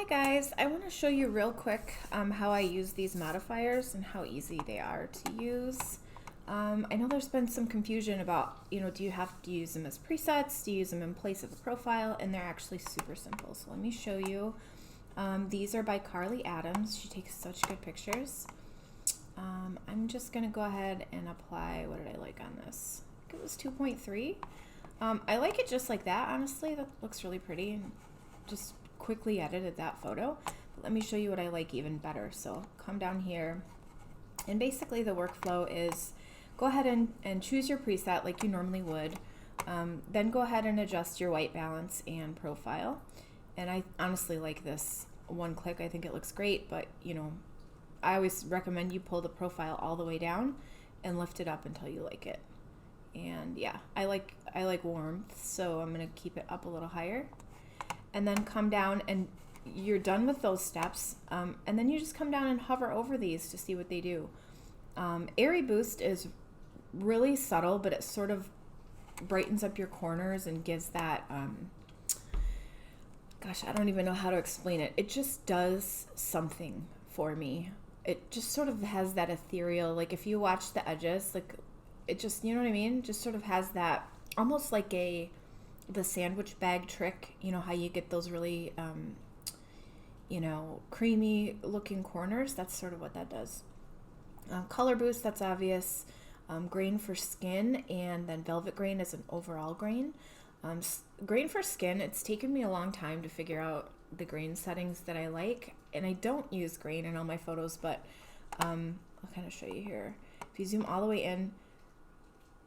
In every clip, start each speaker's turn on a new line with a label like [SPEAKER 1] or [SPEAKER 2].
[SPEAKER 1] Hi guys, I want to show you real quick how I use these modifiers and how easy they are to use. I know there's been some confusion about, do you have to use them as presets? Do you use them in place of a profile? And they're actually super simple. So let me show you. These are by Carly Adams. She takes such good pictures. I'm just going to go ahead and apply, what did I like on this? I think it was 2.3. I like it just like that, honestly. That looks really pretty. And just quickly edited that photo. But let me show you what I like even better. So come down here, and basically the workflow is go ahead and choose your preset like you normally would. Then go ahead and adjust your white balance and profile. And I honestly like this one click. I think it looks great, but I always recommend you pull the profile all the way down and lift it up until you like it. And yeah, I like warmth, so I'm gonna keep it up a little higher. And then come down, and you're done with those steps. And then you just come down and hover over these to see what they do. Airy Boost is really subtle, but it sort of brightens up your corners and gives that, gosh, I don't even know how to explain it. It just does something for me. It just sort of has that ethereal, like if you watch the edges, like it just, you know what I mean? Just sort of has that, almost like the sandwich bag trick, how you get those really, creamy looking corners. That's sort of what that does. Color boost, that's obvious. Grain for skin, and then velvet grain is an overall grain. Grain for skin, it's taken me a long time to figure out the grain settings that I like, and I don't use grain in all my photos, but I'll kind of show you here. If you zoom all the way in,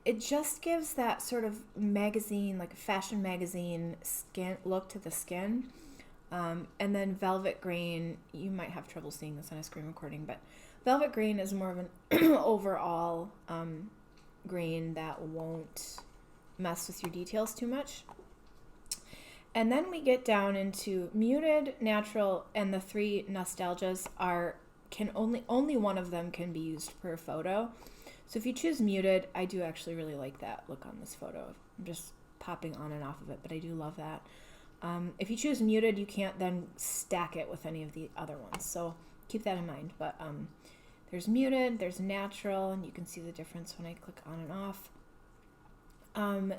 [SPEAKER 1] it just gives that sort of magazine, like a fashion magazine skin look to the skin. And then velvet grain, you might have trouble seeing this on a screen recording, but velvet grain is more of an overall grain that won't mess with your details too much. And then we get down into muted, natural, and the three nostalgias only one of them can be used per photo. So if you choose muted, I do actually really like that look on this photo. I'm just popping on and off of it, but I do love that. If you choose muted, you can't then stack it with any of the other ones. So keep that in mind. But there's muted, there's natural, and you can see the difference when I click on and off.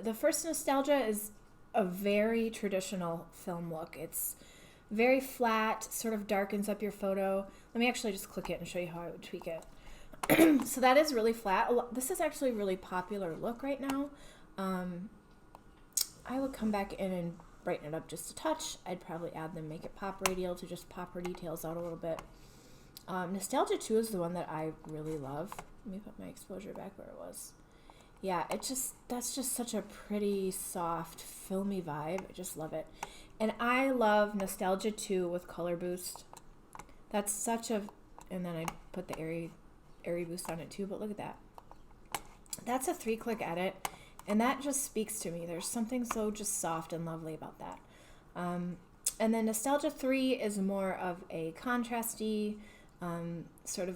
[SPEAKER 1] The first nostalgia is a very traditional film look. It's very flat, sort of darkens up your photo. Let me actually just click it and show you how I would tweak it. So that is really flat. This is actually a really popular look right now. I would come back in and brighten it up just a touch. I'd probably add them, make it pop radial to just pop her details out a little bit. Nostalgia 2 is the one that I really love. Let me put my exposure back where it was. Yeah, that's just such a pretty, soft, filmy vibe. I just love it. And I love Nostalgia 2 with Color Boost. That's such a, and then I put the airy boost on it too, but look at that. That's a 3-click edit, and that just speaks to me. There's something so just soft and lovely about that. And then Nostalgia 3 is more of a contrasty, sort of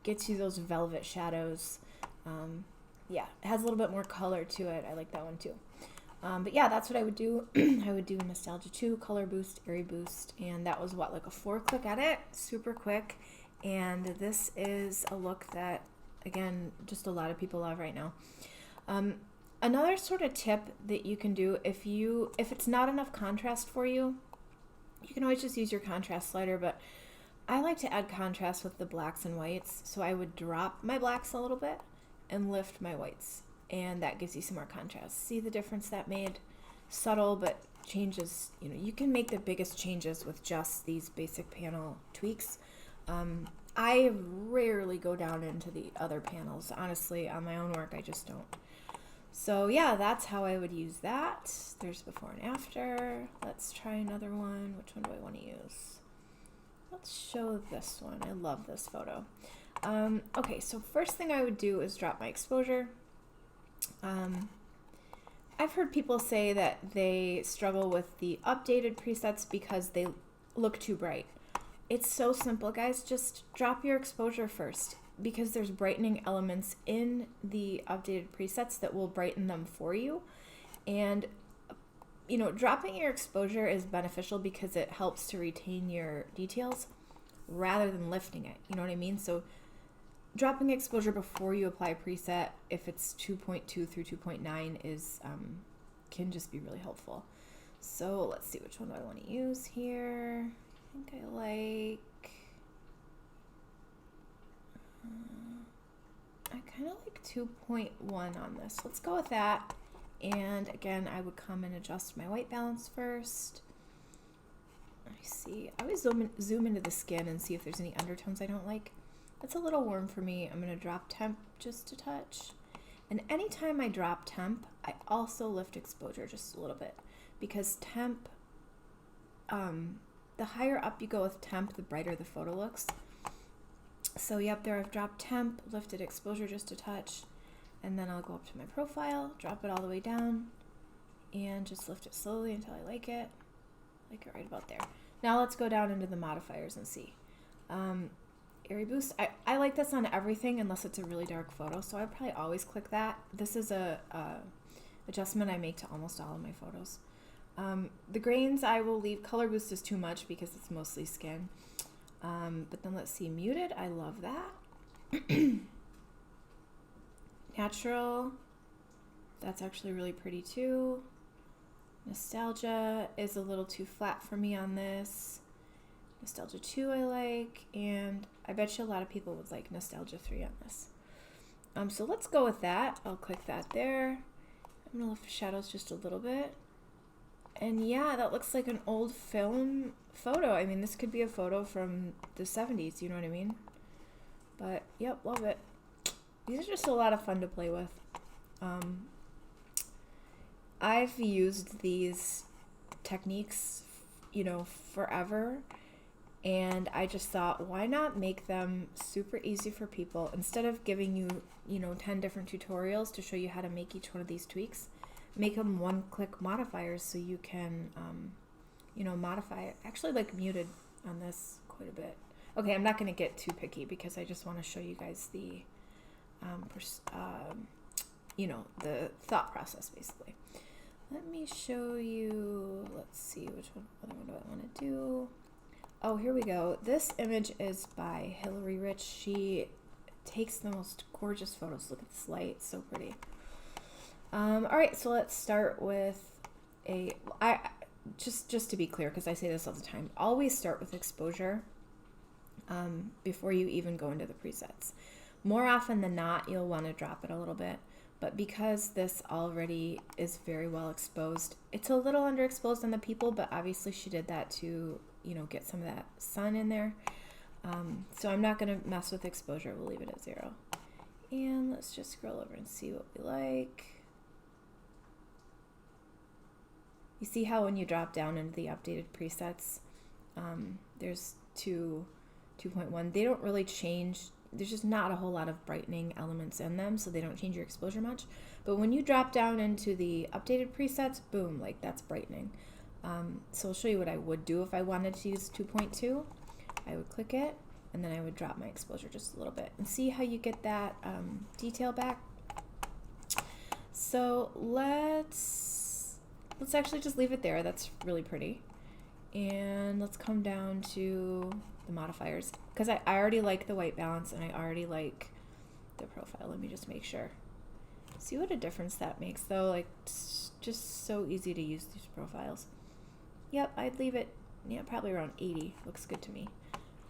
[SPEAKER 1] gets you those velvet shadows. Yeah, it has a little bit more color to it. I like that one too. But yeah, that's what I would do. I would do Nostalgia 2, Color Boost, Airy Boost, and that was what, like a 4-click edit, super quick. And this is a look that, again, just a lot of people love right now. Another sort of tip that you can do, if it's not enough contrast for you, you can always just use your contrast slider, but I like to add contrast with the blacks and whites, so I would drop my blacks a little bit and lift my whites, and that gives you some more contrast. See the difference that made? Subtle, but changes, you can make the biggest changes with just these basic panel tweaks. I rarely go down into the other panels. Honestly, on my own work, I just don't. So yeah, that's how I would use that. There's before and after. Let's try another one. Which one do I want to use? Let's show this one. I love this photo. Okay, so first thing I would do is drop my exposure. I've heard people say that they struggle with the updated presets because they look too bright. It's so simple, guys. Just drop your exposure first, because there's brightening elements in the updated presets that will brighten them for you. And you know, dropping your exposure is beneficial because it helps to retain your details rather than lifting it. You know what I mean? So dropping exposure before you apply a preset, if it's 2.2 through 2.9, is can just be really helpful. So let's see, which one do I want to use here? I think I like, I kind of like 2.1 on this. Let's go with that. And again, I would come and adjust my white balance first. I see, I always zoom into the skin and see if there's any undertones I don't like. It's a little warm for me. I'm going to drop temp just a touch. And anytime I drop temp, I also lift exposure just a little bit, because temp, the higher up you go with temp, the brighter the photo looks. So yep, there I've dropped temp, lifted exposure just a touch, and then I'll go up to my profile, drop it all the way down, and just lift it slowly until I like it right about there. Now let's go down into the modifiers and see. Airy Boost, I like this on everything unless it's a really dark photo, so I'd probably always click that. This is a adjustment I make to almost all of my photos. The grains I will leave. Color Boost is too much because it's mostly skin. But then let's see, muted, I love that. Natural, that's actually really pretty too. Nostalgia is a little too flat for me on this. Nostalgia 2 I like, and I bet you a lot of people would like Nostalgia 3 on this. So let's go with that. I'll click that there. I'm going to lift the shadows just a little bit. And yeah, that looks like an old film photo. I mean, this could be a photo from the 70s, you know what I mean? But, yep, love it. These are just a lot of fun to play with. I've used these techniques, you know, forever. And I just thought, why not make them super easy for people? Instead of giving you, you know, 10 different tutorials to show you how to make each one of these tweaks, make them one-click modifiers so you can, you know, modify it. Actually, like muted on this quite a bit. Okay, I'm not going to get too picky because I just want to show you guys the, you know, the thought process, basically. Let me show you, let's see, which one, other one do I want to do? Oh, here we go. This image is by Hillary Rich. She takes the most gorgeous photos. Look at this light, it's so pretty. All right, so let's start with just to be clear, because I say this all the time, always start with exposure before you even go into the presets. More often than not, you'll want to drop it a little bit, but because this already is very well exposed, it's a little underexposed on the people, but obviously she did that to, you know, get some of that sun in there. So I'm not going to mess with exposure. We'll leave it at 0. And let's just scroll over and see what we like. You see how when you drop down into the updated presets, there's 2.1. They don't really change. There's just not a whole lot of brightening elements in them, so they don't change your exposure much. But when you drop down into the updated presets, boom, like that's brightening. So I'll show you what I would do if I wanted to use 2.2. I would click it, and then I would drop my exposure just a little bit. And see how you get that detail back? So let's actually just leave it there. That's really pretty. And let's come down to the modifiers, because I already like the white balance and I already like the profile. Let me just make sure. See what a difference that makes though. Like, it's just so easy to use these profiles. Yep, I'd leave it, yeah, probably around 80. Looks good to me.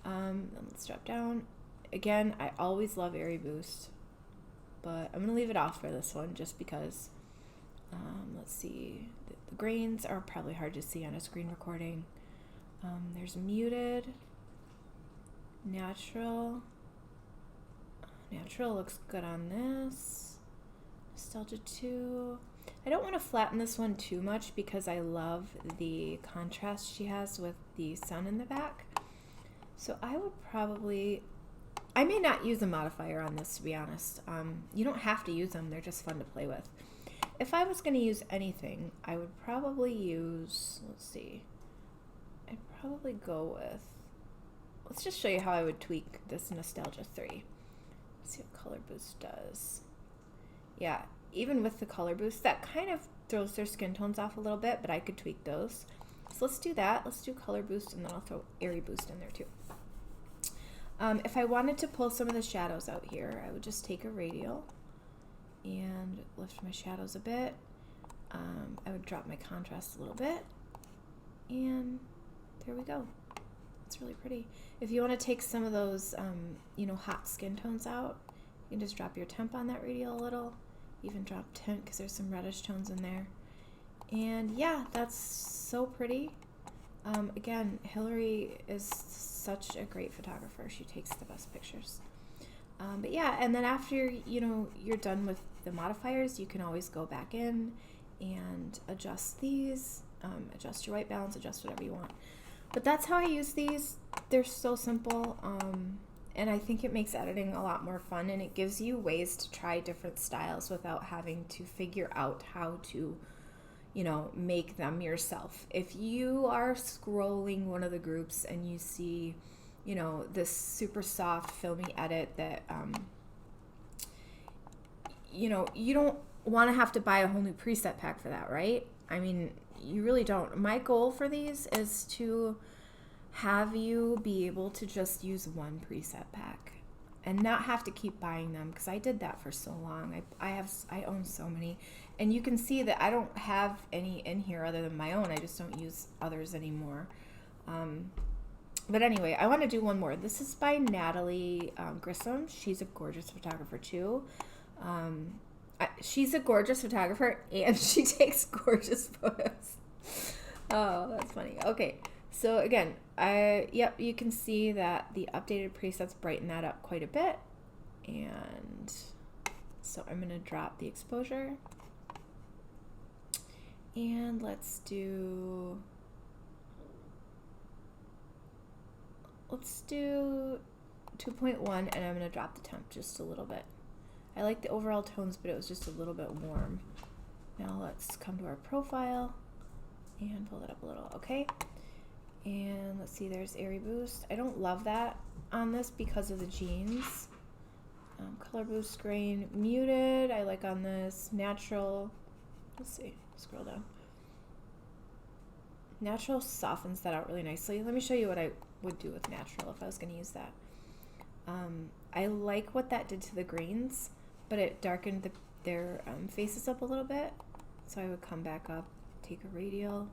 [SPEAKER 1] Then let's drop down. Again, I always love Airy Boost, but I'm gonna leave it off for this one just because. Let's see, the grains are probably hard to see on a screen recording. There's muted, natural. Natural looks good on this. Nostalgia 2. I don't want to flatten this one too much because I love the contrast she has with the sun in the back. So I would probably, I may not use a modifier on this, to be honest. You don't have to use them, they're just fun to play with. If I was going to use anything, I would probably use, let's see, I'd probably go with, let's just show you how I would tweak this Nostalgia 3. Let's see what Color Boost does. Yeah, even with the Color Boost, that kind of throws their skin tones off a little bit, but I could tweak those. So let's do that. Let's do color boost, and then I'll throw airy boost in there too. If I wanted to pull some of the shadows out here, I would just take a radial and lift my shadows a bit. I would drop my contrast a little bit, and there we go. It's really pretty. If you want to take some of those, you know, hot skin tones out, you can just drop your temp on that radial a little, even drop tint because there's some reddish tones in there. And yeah, that's so pretty. Again, Hillary is such a great photographer. She takes the best pictures. But yeah, and then after, you know, you're done with the modifiers, you can always go back in and adjust these, adjust your white balance, adjust whatever you want. But that's how I use these. They're so simple, and I think it makes editing a lot more fun, and it gives you ways to try different styles without having to figure out how to, you know, make them yourself. If you are scrolling one of the groups and you see, you know, this super soft filmy edit that, you know, you don't want to have to buy a whole new preset pack for that, right? I mean, you really don't. My goal for these is to have you be able to just use one preset pack and not have to keep buying them, because I did that for so long. I own so many, and you can see that I don't have any in here other than my own. I just don't use others anymore. But anyway, I want to do one more. This is by Natalie Grissom. She's a gorgeous photographer too. She's a gorgeous photographer, and she takes gorgeous photos. Oh, that's funny. Okay, so again, yep, you can see that the updated presets brighten that up quite a bit. And so I'm going to drop the exposure. And let's do 2.1, and I'm going to drop the temp just a little bit. I like the overall tones, but it was just a little bit warm. Now let's come to our profile and pull it up a little. Okay. And let's see, there's airy boost. I don't love that on this because of the jeans. Color boost, grain, muted. I like on this. Natural. Let's see. Scroll down. Natural softens that out really nicely. Let me show you what I would do with natural if I was going to use that. I like what that did to the greens, but it darkened their faces up a little bit. So I would come back up, take a radial,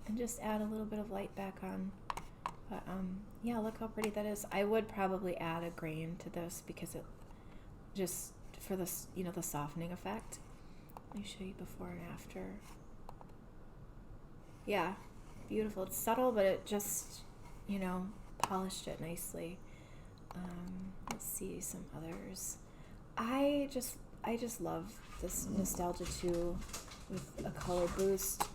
[SPEAKER 1] and just add a little bit of light back on. But yeah, look how pretty that is. I would probably add a grain to this because it just for this, you know, the softening effect. Let me show you before and after. Yeah, beautiful. It's subtle, but it just, you know, polished it nicely. Let's see some others. I just love this Nostalgia 2 with a color boost.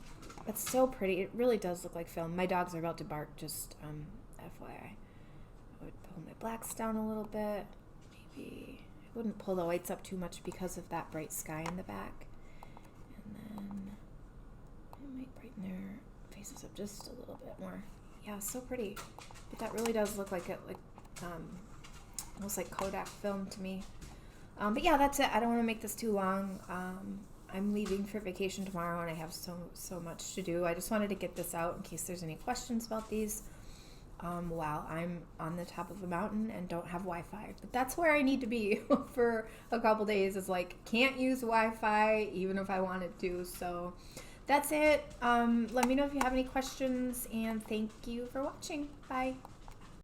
[SPEAKER 1] It's so pretty. It really does look like film. My dogs are about to bark, just FYI. I would pull my blacks down a little bit. Maybe I wouldn't pull the whites up too much because of that bright sky in the back. And then I might brighten their faces up just a little bit more. Yeah, so pretty. But that really does look like it, like almost like Kodak film to me. But yeah, that's it. I don't want to make this too long. I'm leaving for vacation tomorrow, and I have so much to do. I just wanted to get this out in case there's any questions about these while I'm on the top of a mountain and don't have Wi-Fi. But that's where I need to be for a couple days, is like can't use Wi-Fi even if I wanted to. So that's it. Let me know if you have any questions, and thank you for watching. Bye.